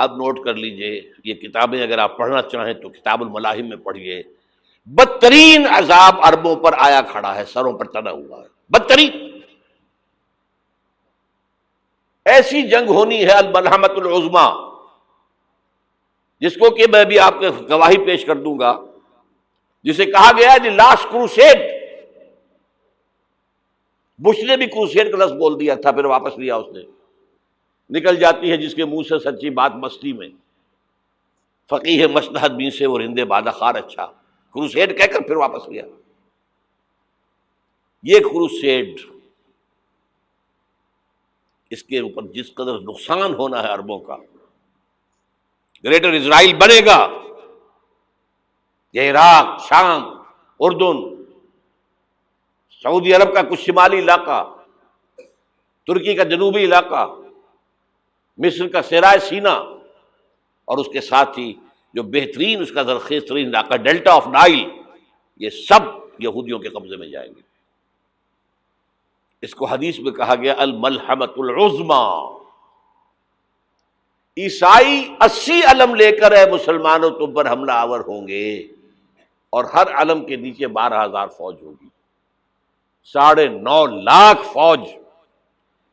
اب نوٹ کر لیجئے، یہ کتابیں اگر آپ پڑھنا چاہیں تو کتاب الملاحم میں پڑھیے، بدترین عذاب عربوں پر آیا کھڑا ہے، سروں پر تنا ہوا ہے، بدترین ایسی جنگ ہونی ہے الملحمۃ العظمیٰ، جس کو کہ میں بھی آپ کے گواہی پیش کر دوں گا، جسے کہا گیا ہے لاسٹ کروسیڈ۔ بش نے بھی کروسیڈ کا لفظ بول دیا تھا، پھر واپس لیا اس نے۔ نکل جاتی ہے جس کے منہ سے سچی بات مستی میں، فقیہ مصلحت بین سے اور ہندے بادہ خار اچھا، کروسیڈ کہہ کر پھر واپس لیا۔ یہ کروسیڈ، اس کے اوپر جس قدر نقصان ہونا ہے عربوں کا، گریٹر اسرائیل بنے گا، یہ عراق، شام، اردن، سعودی عرب کا کچھ شمالی علاقہ، ترکی کا جنوبی علاقہ، مصر کا صحرائے سینا، اور اس کے ساتھ ہی جو بہترین اس کا زرخیز ترین علاقہ ڈیلٹا آف نائل، یہ سب یہودیوں کے قبضے میں جائیں گے۔ اس کو حدیث میں کہا گیا الملحمۃ العظمیٰ۔ عیسائی 80 علم لے کر ہے مسلمانوں تم پر حملہ آور ہوں گے، اور ہر علم کے نیچے 12,000 فوج ہوگی، 9.5 لاکھ فوج۔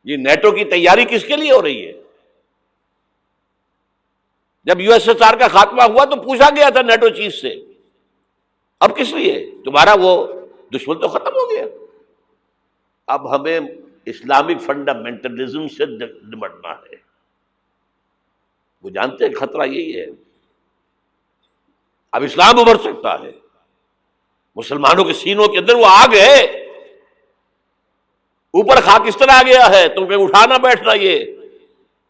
یہ نیٹو کی تیاری کس کے لیے ہو رہی ہے؟ جب یو ایس ایس آر کا خاتمہ ہوا تو پوچھا گیا تھا نیٹو چیف سے، اب کس لیے؟ تمہارا وہ دشمن تو ختم ہو گیا، اب ہمیں اسلامک فنڈامنٹلزم سے نمٹنا ہے۔ وہ جانتے ہیں خطرہ یہی ہے، اب اسلام ابھر سکتا ہے، مسلمانوں کے سینوں کے اندر وہ آگ ہے، اوپر خاکستر آ گیا ہے، تم کہیں اٹھانا بیٹھنا، یہ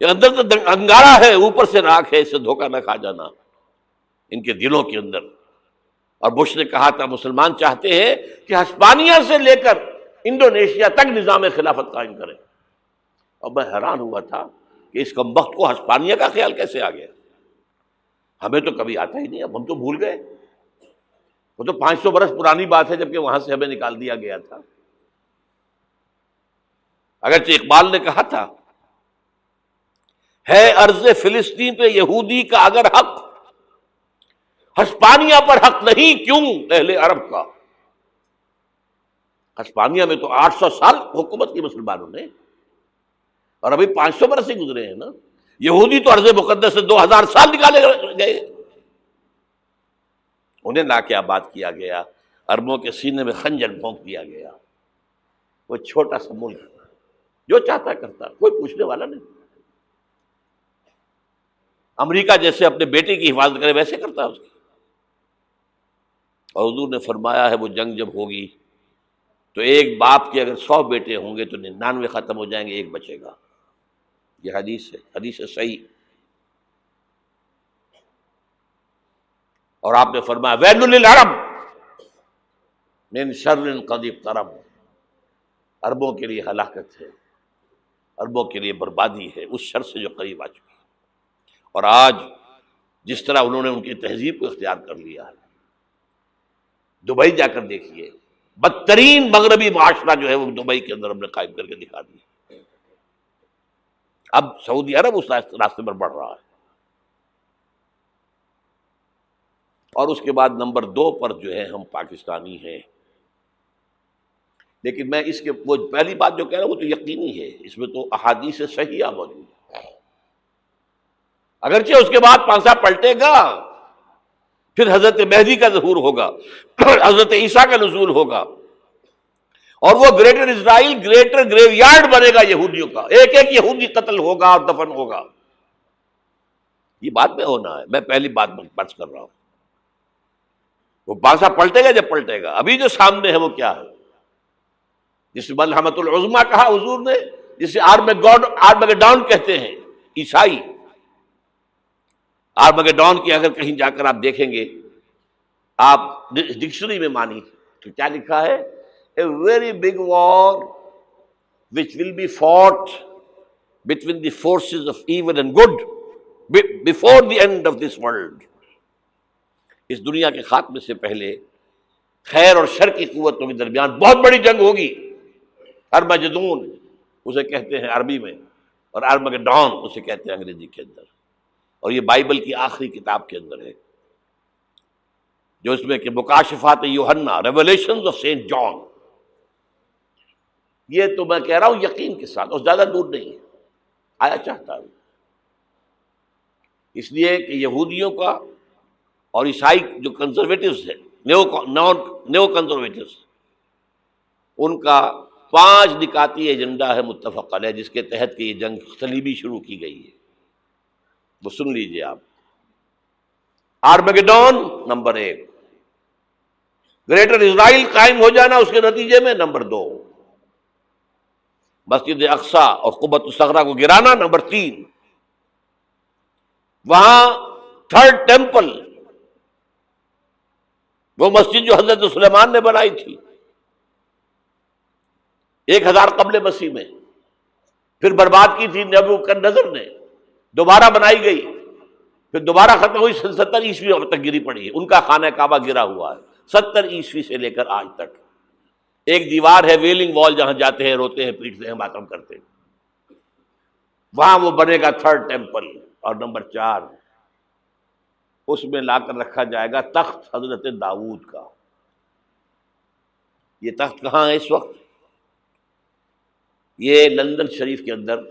اندر تو انگارہ ہے، اوپر سے راکھ ہے، اس سے دھوکہ نہ کھا جانا ان کے دلوں کے اندر۔ اور بش نے کہا تھا مسلمان چاہتے ہیں کہ ہسپانیہ سے لے کر انڈونیشیا تک نظام خلافت قائم کریں، اور میں حیران ہوا تھا کہ اس کمبخت کو ہسپانیہ کا خیال کیسے آ گیا؟ ہمیں تو کبھی آتا ہی نہیں، اب ہم تو بھول گئے، وہ تو 500 برس پرانی بات ہے جبکہ وہاں سے ہمیں نکال دیا گیا تھا۔ اگرچہ اقبال نے کہا تھا ہے ارض فلسطین پہ یہودی کا اگر حق، ہسپانیہ پر حق نہیں کیوں اہل عرب کا؟ ہسپانیہ میں تو 800 سال حکومت کی مسلمانوں نے، اور ابھی 500 برس ہی گزرے ہیں نا۔ یہودی تو ارض مقدس سے 2000 سال نکالے گئے، انہیں لا کے آباد کیا گیا، عربوں کے سینے میں خنجر بھونک دیا گیا۔ وہ چھوٹا سا ملک جو چاہتا کرتا، کوئی پوچھنے والا نہیں۔ امریکہ جیسے اپنے بیٹے کی حفاظت کرے ویسے کرتا اس کی۔ اور حضور نے فرمایا ہے وہ جنگ جب ہوگی تو ایک باپ کے اگر 100 بیٹے ہوں گے تو 99 ختم ہو جائیں گے، ایک بچے گا۔ یہ حدیث ہے، حدیث ہے صحیح۔ اور آپ نے فرمایا ویل للعرب من شر قد اقترب، عربوں کے لیے ہلاکت ہے، عربوں کے لیے بربادی ہے اس شر سے جو قریب آ چکی ہے۔ اور آج جس طرح انہوں نے ان کی تہذیب کو اختیار کر لیا ہے، دبئی جا کر دیکھیے، بدترین مغربی معاشرہ جو ہے وہ دبئی کے اندر ہم نے قائم کر کے دکھا دیا۔ اب سعودی عرب اس راستے پر بڑھ رہا ہے۔ اور اس کے بعد نمبر 2 پر جو ہے ہم پاکستانی ہیں، لیکن میں اس کے وہ پہلی بات جو کہہ رہا ہوں وہ تو یقینی ہے، اس میں تو احادیث صحیحہ موجود ہے۔ اگرچہ اس کے بعد پانسا پلٹے گا، پھر حضرت مہدی کا ظہور ہوگا، حضرت عیسیٰ کا نزول ہوگا، اور وہ گریٹر اسرائیل گریٹر گریو یارڈ بنے گا یہودیوں کا، ایک ایک یہودی قتل ہوگا اور دفن ہوگا۔ یہ بات میں ہونا ہے، میں پہلی بات بات کر رہا ہوں۔ وہ پانسا پلٹے گا جب پلٹے گا، ابھی جو سامنے ہے وہ کیا ہے؟ جس ملحمۃ العظمیٰ کہا حضور نے، جسے آرمگیڈون کہتے ہیں عیسائی۔ آرمگیڈون کی اگر کہیں جا کر آپ دیکھیں گے، آپ ڈکشنری میں مانی تو کیا لکھا ہے؟ A very big war which will be fought between the forces of evil and good before the end of this world۔ اس دنیا کے خاتمے سے پہلے خیر اور شر کی قوتوں کے درمیان بہت بڑی جنگ ہوگی۔ ارمجدون اسے کہتے ہیں عربی میں، اور ارمگیڈون اسے کہتے ہیں انگریزی کے اندر۔ اور یہ بائبل کی آخری کتاب کے اندر ہے، جو اس میں کہ مکاشفات یوحنا، ریولیشنز آف سینٹ جان. یہ تو میں کہہ رہا ہوں یقین کے ساتھ، اور زیادہ دور نہیں ہے، آیا چاہتا ہوں. اس لیے کہ یہودیوں کا اور عیسائی جو کنزرویٹوز ہیں، نیو کنزرویٹوز، ان کا 5 نکاتی ایجنڈا ہے متفق علیہ، جس کے تحت کہ یہ جنگ صلیبی شروع کی گئی ہے. وہ سن لیجئے آپ. آرمیگیڈون نمبر 1، گریٹر اسرائیل قائم ہو جانا اس کے نتیجے میں نمبر 2، مسجد اقصی اور قبۃ الصغریٰ کو گرانا نمبر 3، وہاں تھرڈ ٹیمپل، وہ مسجد جو حضرت سلیمان نے بنائی تھی 1000 قبل مسیح میں، پھر برباد کی تھی نبوکدنضر نے، دوبارہ بنائی گئی، پھر دوبارہ ختم ہوئی 70 عیسوی تک گری پڑی ہے. ان کا خانہ کعبہ گرا ہوا ہے 70 عیسوی سے لے کر آج تک. ایک دیوار ہے ویلنگ وال، جہاں جاتے ہیں، روتے ہیں، پیٹتے ہیں، ماتم کرتے ہیں، وہاں وہ بنے گا تھرڈ ٹیمپل. اور نمبر 4، اس میں لا کر رکھا جائے گا تخت حضرت داؤد کا. یہ تخت کہاں ہے اس وقت؟ یہ لندن شریف کے اندر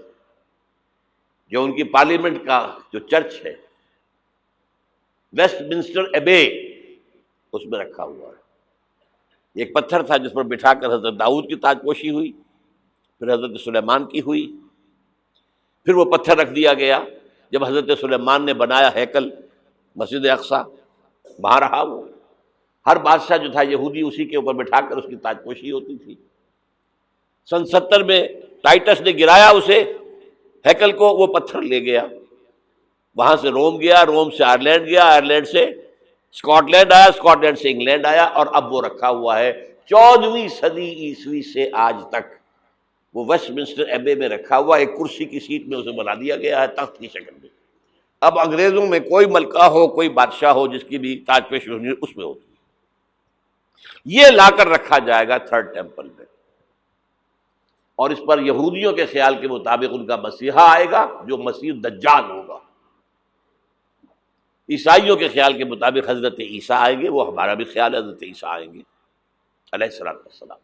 جو ان کی پارلیمنٹ کا جو چرچ ہے، ویسٹ منسٹر ایبے، اس میں رکھا ہوا ہے. ایک پتھر تھا جس پر بٹھا کر حضرت داؤد کی تاج پوشی ہوئی، پھر حضرت سلیمان کی ہوئی، پھر وہ پتھر رکھ دیا گیا جب حضرت سلیمان نے بنایا ہیکل مسجد اقصی، وہاں رہا وہ. ہر بادشاہ جو تھا یہودی اسی کے اوپر بٹھا کر اس کی تاج پوشی ہوتی تھی. سن 70 میں ٹائٹس نے گرایا اسے، ہیکل کو، وہ پتھر لے گیا، وہاں سے روم گیا، روم سے آئرلینڈ گیا، آئرلینڈ سے اسکاٹ لینڈ آیا، اسکاٹ لینڈ سے انگلینڈ آیا، اور اب وہ رکھا ہوا ہے 14ویں صدی عیسوی سے آج تک. وہ ویسٹ منسٹر ایبے میں رکھا ہوا، ایک کرسی کی سیٹ میں اسے بنا دیا گیا ہے تخت کی شکل میں. اب انگریزوں میں کوئی ملکہ ہو، کوئی بادشاہ ہو جس کی بھی تاج پوشی ہونی اس میں ہوتی. یہ لا کر رکھا جائے گا تھرڈ ٹیمپل میں، اور اس پر یہودیوں کے خیال کے مطابق ان کا مسیحا آئے گا جو مسیح دجال ہوگا. عیسائیوں کے خیال کے مطابق حضرت عیسیٰ آئیں گے، وہ ہمارا بھی خیال ہے حضرت عیسیٰ آئیں گے علیہ السلام.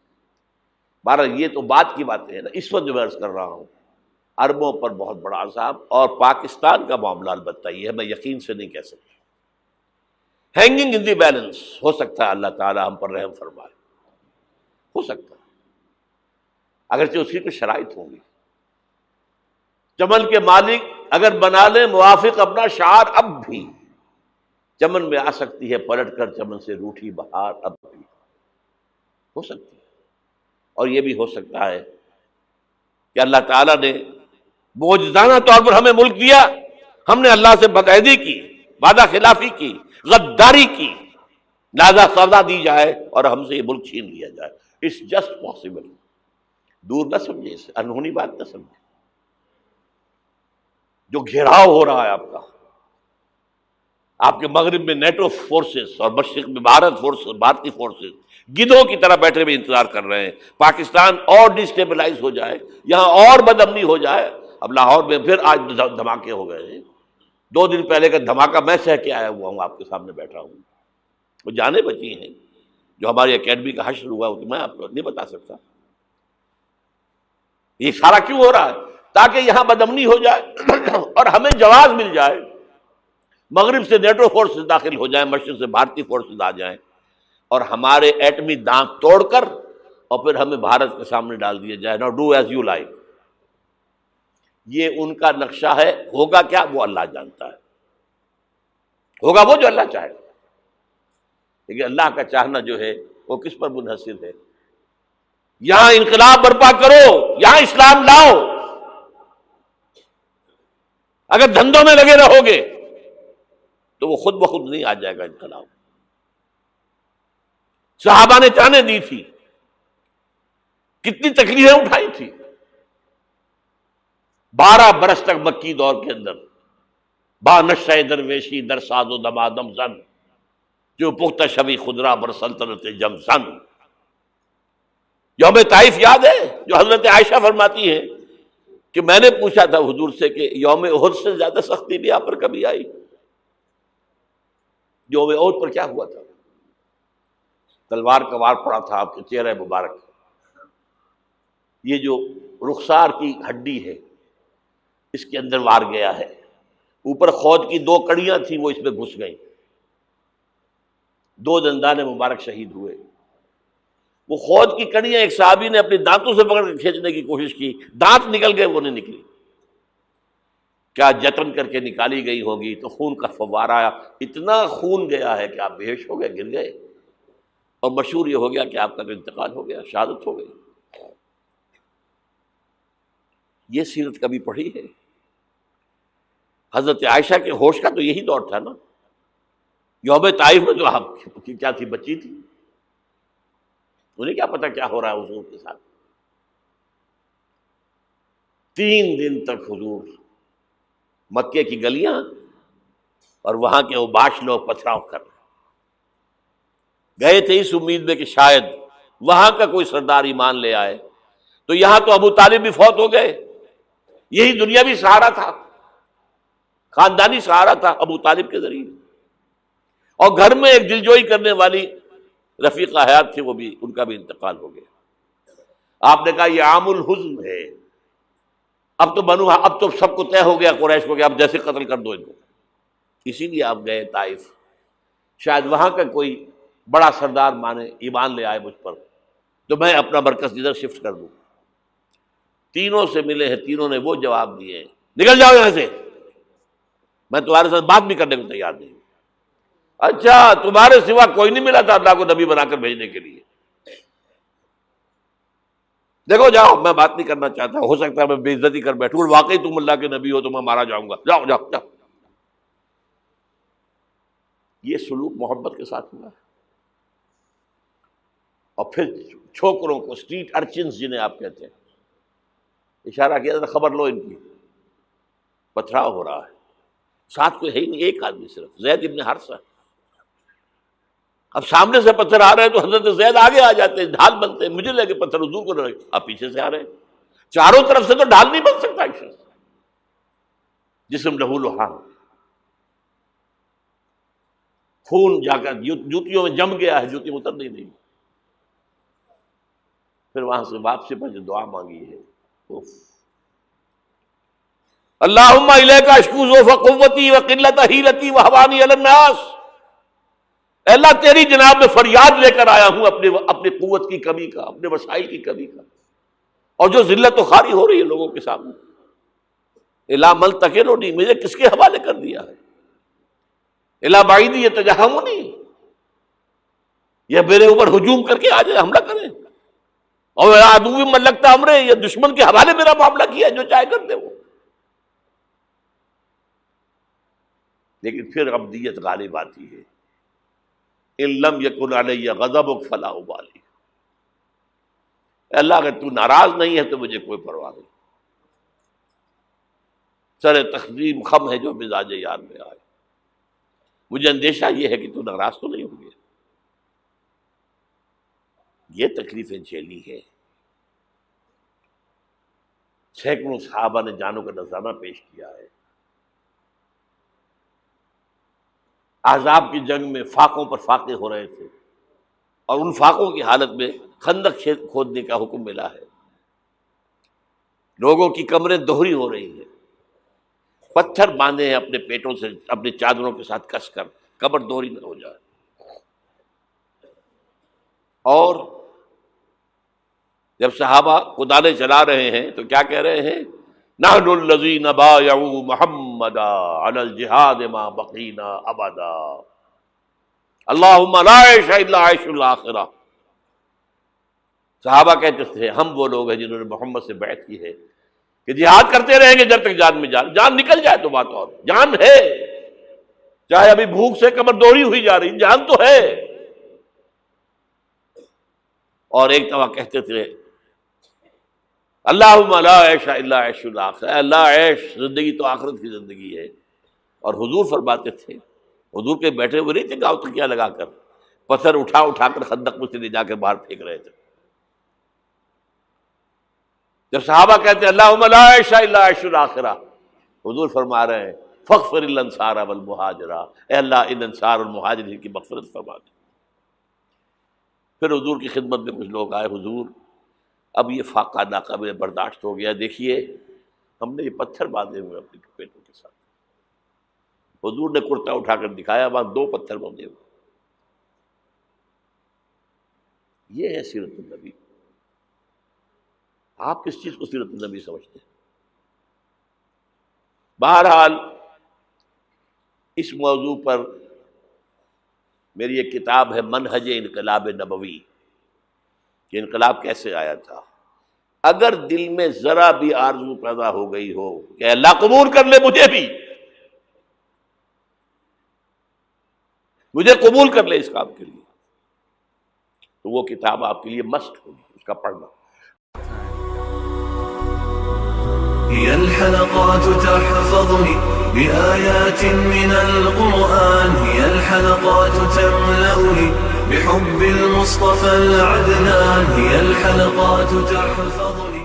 بہرحال یہ تو بات کی باتیں ہیں نا. اس وقت جو میں عرض کر رہا ہوں، عربوں پر بہت بڑا عذاب، اور پاکستان کا معاملہ البتہ یہ ہے، میں یقین سے نہیں کہہ سکتا. ہینگنگ ان دی بیلنس، ہو سکتا ہے اللہ تعالیٰ ہم پر رحم فرمائے، ہو سکتا ہے، اگرچہ اس کی کچھ شرائط ہوں گی. چمن کے مالک اگر بنا لیں موافق اپنا شعار، اب بھی چمن میں آ سکتی ہے پلٹ کر چمن سے روٹھی بہار، اب بھی ہو سکتی ہے. اور یہ بھی ہو سکتا ہے کہ اللہ تعالیٰ نے معجزانہ طور پر ہمیں ملک دیا، ہم نے اللہ سے بدعہدی کی، وعدہ خلافی کی، غداری کی، لہذا سزا دی جائے اور ہم سے یہ ملک چھین لیا جائے. It's just possible. دور نہ سمجھے اسے، انہونی بات نہ سمجھے. جو گھیراؤ ہو رہا ہے آپ کا، آپ کے مغرب میں نیٹو فورسز اور مشرق میں بھارتی فورسز گدھوں کی طرح بیٹھے ہوئے انتظار کر رہے ہیں پاکستان اور ڈسٹیبلائز ہو جائے، یہاں اور بدامنی ہو جائے. اب لاہور میں پھر آج دھماکے ہو گئے ہیں. 2 دن پہلے کا دھماکہ میں سہ کے آیا ہوا ہوں، آپ کے سامنے بیٹھا ہوں. وہ جانیں بچی ہیں، جو ہماری اکیڈمی کا حشر ہوا وہ میں آپ کو نہیں بتا سکتا. یہ سارا کیوں ہو رہا ہے؟ تاکہ یہاں بدامنی ہو جائے اور ہمیں جواز مل جائے. مغرب سے نیٹو فورسز داخل ہو جائیں، مشرق سے بھارتی فورسز آ جائیں، اور ہمارے ایٹمی دانت توڑ کر اور پھر ہمیں بھارت کے سامنے ڈال دیا جائے. نو ڈو ایز یو لائک. یہ ان کا نقشہ ہے. ہوگا کیا وہ اللہ جانتا ہے، ہوگا وہ جو اللہ چاہے. لیکن اللہ کا چاہنا جو ہے وہ کس پر منحصر ہے؟ یہاں انقلاب برپا کرو، یہاں اسلام لاؤ. اگر دھندوں میں لگے رہو گے تو وہ خود بخود نہیں آ جائے گا انقلاب. صحابہ نے جانیں دی تھی، کتنی تکلیفیں اٹھائی تھی. 12 برس تک مکی دور کے اندر با نشہ درویشی در ساز و دمادم زن، جو پختہ شبی خدرا بر سلطنت جم زن. یوم طائف یاد ہے جو حضرت عائشہ فرماتی ہے کہ میں نے پوچھا تھا حضور سے کہ یوم احد سے زیادہ سختی بھی آپ پر کبھی آئی؟ یوم احد پر کیا ہوا تھا؟ تلوار کا وار پڑا تھا آپ کے چہرہ مبارک، یہ جو رخسار کی ہڈی ہے اس کے اندر وار گیا ہے، اوپر خود کی 2 کڑیاں تھیں وہ اس میں گھس گئیں، 2 دندان مبارک شہید ہوئے۔ وہ خود کی کڑیاں ایک صحابی نے اپنے دانتوں سے پکڑ کے کھینچنے کی کوشش کی، دانت نکل گئے، وہ نہیں نکلی، کیا جتن کر کے نکالی گئی ہوگی تو خون کا فوارہ آیا، اتنا خون گیا ہے کہ آپ بے ہوش ہو گئے، گر گئے، اور مشہور یہ ہو گیا کہ آپ کا تو انتقال ہو گیا، شہادت ہو گئی۔ یہ سیرت کبھی پڑھی ہے؟ حضرت عائشہ کے ہوش کا تو یہی دور تھا نا، یوم طائف میں تو آپ کی کیا تھی، بچی تھی، انہیں کیا پتا کیا ہو رہا ہے حضور کے ساتھ۔ 3 دن تک حضور مکے کی گلیاں اور وہاں کے اوباش لوگ پتھراؤ کر گئے تھے اس امید میں کہ شاید وہاں کا کوئی سردار ایمان لے آئے، تو یہاں تو ابو طالب بھی فوت ہو گئے، یہی دنیاوی سہارا تھا، خاندانی سہارا تھا ابو طالب کے ذریعے، اور گھر میں ایک دلجوئی کرنے والی رفیقہ حیات تھی، وہ بھی، ان کا بھی انتقال ہو گیا۔ آپ نے کہا یہ عام الحزن ہے، اب تو سب کو طے ہو گیا قریش کو کہ اب جیسے قتل کر دو ان کو، اسی لیے آپ گئے طائف، شاید وہاں کا کوئی بڑا سردار مانے، ایمان لے آئے مجھ پر، تو میں اپنا مرکز ادھر شفٹ کر دوں۔ تینوں سے ملے ہیں، تینوں نے وہ جواب دیے ہیں، نکل جاؤ یہاں سے، میں تمہارے ساتھ بات بھی کرنے کو تیار نہیں۔ اچھا، تمہارے سوا کوئی نہیں ملا تھا اللہ کو نبی بنا کر بھیجنے کے لیے؟ دیکھو جاؤ، میں بات نہیں کرنا چاہتا، ہو سکتا ہے میں بے عزتی کر بیٹھوں، واقعی تم اللہ کے نبی ہو تو میں مارا جاؤں گا، جاؤ جاؤ جاؤ۔ یہ سلوک محبت کے ساتھ ہوا ہے۔ اور پھر چھوکروں کو، اسٹریٹ ارچنز جنہیں آپ کہتے ہیں، اشارہ کیا تھا، خبر لو ان کی، پتھراؤ ہو رہا ہے، ساتھ کوئی ہے ہی نہیں، ایک آدمی صرف، زید ابن حارثہ۔ اب سامنے سے پتھر آ رہے ہیں تو حضرت زید آگے آ جاتے ہیں، ڈھال بنتے ہیں، مجھے لگے پتھر حضور کو رہے، آپ پیچھے سے آ رہے ہیں، چاروں طرف سے تو ڈھال نہیں بن سکتا ایک شخص، جسم لہو لہان، خون جا کر جوتیوں میں جم گیا ہے، جوتی اتر نہیں۔ پھر وہاں سے واپسی پر جو دعا مانگی ہے، اللہم الیک اشکو ضعف قوتی وقلت حیلتی وہوانی علی الناس، اے اللہ تیری جناب میں فریاد لے کر آیا ہوں اپنی قوت کی کمی کا، اپنے وسائل کی کمی کا، اور جو ذلت و خواری ہو رہی ہے لوگوں کے سامنے، الا ملتقننی، مجھے کس کے حوالے کر دیا ہے، الا بعیدی یتجہمنی، یہ میرے اوپر ہجوم کر کے آ جائے، حملہ کریں، اور عدو من لگتا امرے، یہ دشمن کے حوالے میرا معاملہ کیا، جو چاہے کر دے وہ۔ لیکن پھر عبدیت غالب آتی ہے، ان لم یکن علی غضبک فلا ابالی، اللہ اگر تو ناراض نہیں ہے تو مجھے کوئی پرواہ نہیں، سر تقسیم خم ہے جو مزاج یار میں آئے، مجھے اندیشہ یہ ہے کہ تو ناراض تو نہیں ہوگی۔ یہ تکلیفیں جھیلی ہے، سینکڑوں صحابہ نے جانوں کا نذرانہ پیش کیا ہے، احزاب کی جنگ میں فاقوں پر فاقے ہو رہے تھے، اور ان فاقوں کی حالت میں خندق کھودنے کا حکم ملا ہے، لوگوں کی کمریں دوہری ہو رہی ہیں، پتھر باندھے ہیں اپنے پیٹوں سے، اپنی چادروں کے ساتھ کس کر، کمر دوہری نہ ہو جائے۔ اور جب صحابہ کدالیں چلا رہے ہیں تو کیا کہہ رہے ہیں؟ نحن الذین بایعوا محمدا علی الجہاد ما بقینا ابدا، اللہم لا عیش الا عیش الاخرہ۔ صحابہ کہتے تھے ہم وہ لوگ ہیں جنہوں نے محمد سے بیعت کی ہے کہ جہاد کرتے رہیں گے جب تک جان میں جان نکل جائے تو بات، اور جان ہے، چاہے ابھی بھوک سے کمر دوہری ہوئی جا رہی، جان تو ہے۔ اور ایک دفعہ کہتے تھے اللہم لا عیش الا عیش الاخرہ، اللہ عیش، زندگی تو آخرت کی زندگی ہے۔ اور حضور فرماتے تھے، حضور کے بیٹھے ہوئے نہیں تھے گاؤں تکیہ لگا کر، پتھر اٹھا اٹھا کر خندق میں سے لے جا کر باہر پھینک رہے تھے۔ جب صحابہ کہتے ہیں اللہم لا عیش الا عیش الاخرہ، حضور فرما رہے ہیں فاغفر الانصار والمہاجرہ، اے اللہ ان انصار اور مہاجرین کی مغفرت فرما دے۔ پھر حضور کی خدمت میں کچھ لوگ آئے، حضور اب یہ فاقہ ناقابل برداشت ہو گیا، دیکھیے ہم نے یہ پتھر باندھے ہوئے اپنے پیٹوں کے ساتھ۔ حضور نے کرتا اٹھا کر دکھایا، وہاں 2 پتھر باندھے ہوئے۔ یہ ہے سیرت النبی۔ آپ کس چیز کو سیرت النبی سمجھتے ہیں؟ بہرحال اس موضوع پر میری ایک کتاب ہے منہج انقلاب نبوی، کہ انقلاب کیسے آیا تھا۔ اگر دل میں ذرا بھی آرزو پیدا ہو گئی ہو کہ اللہ قبول کر لے مجھے قبول کر لے اس کام کے لیے، تو وہ کتاب آپ کے لیے مسٹ ہوگی، اس کا پڑھنا۔ هي الحلقات تحفظني بآيات من القرآن، هي الحلقات تملأني بحب المصطفى العدنان، هي الحلقات تحفظني